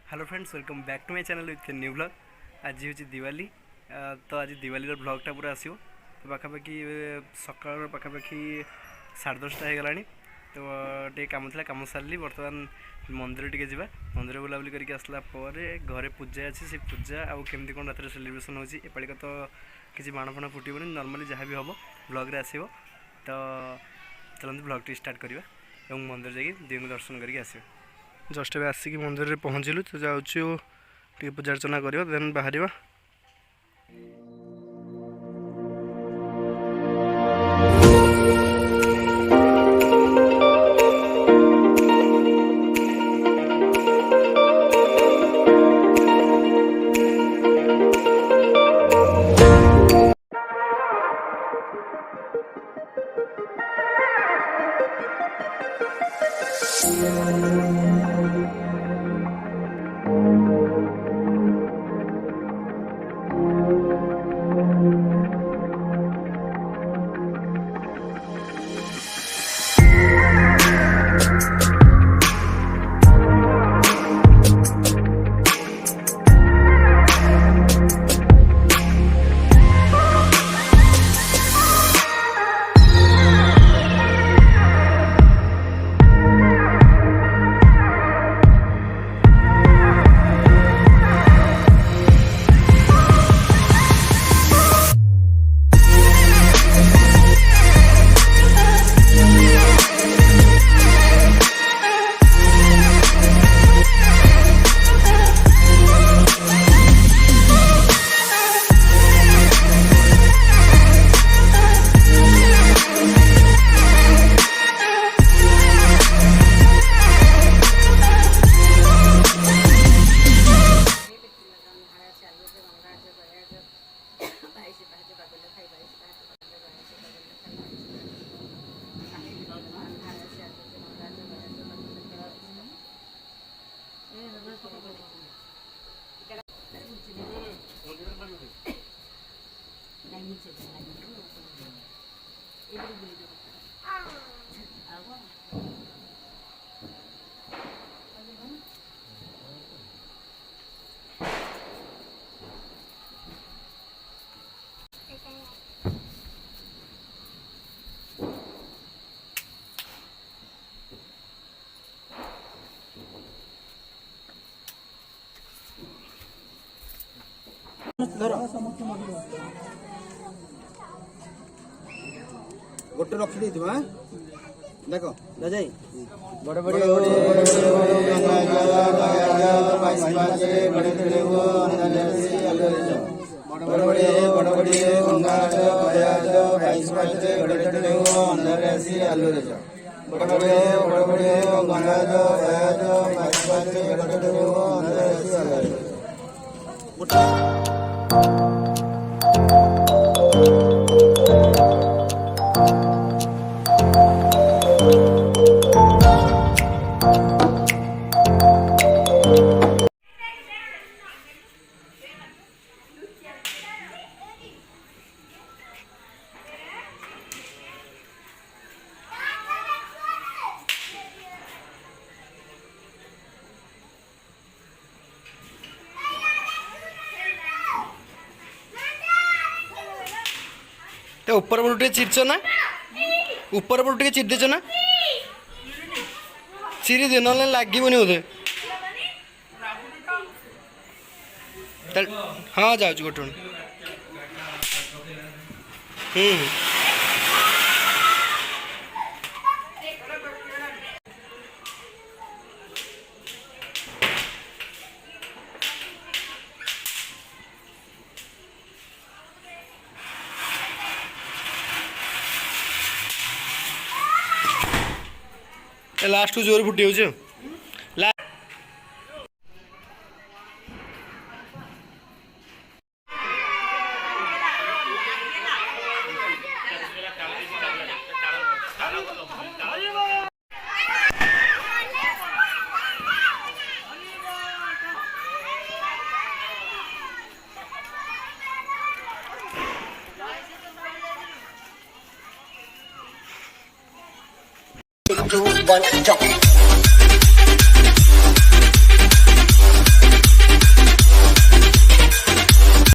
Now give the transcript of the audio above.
Hello friends, welcome back to my channel with new blog. आज हूँ दिवाली। तो आज दिवाली ब्लॉगटा पूरा आसो। तो पाखापाखि सकाल पाखापाखि 10:30 हो गलानी। तो टे कम था, कम सारे बर्तमान मंदिर टे जा मंदिर बुलाबुली करके आसला घरे पूजा अच्छी से पूजा आउ केमती कौन रात सेलिब्रेसन होपालिका तो किसी बाण फाण फुटबनी, नर्माली जहाँ भी हम ब्लॉग आसो। तो चलते ब्लॉग टी स्टार्ट करवा और मंदिर जाकि देवी दर्शन करके आस। जस्ट ए आसिक मंदिर में पहुँचलु। तो जाऊँ पूजा अर्चना करवा देन बाहर। गोटे रखी देख जाई बड़े बड़े ऊपर पटू टे चिरच ना, ऊपर पटू टे चिरदेच ना, चिरी दे ना लगे बोधे। हाँ जाऊँ गोटे लास्ट को जोर फुटी हो। Do one jump.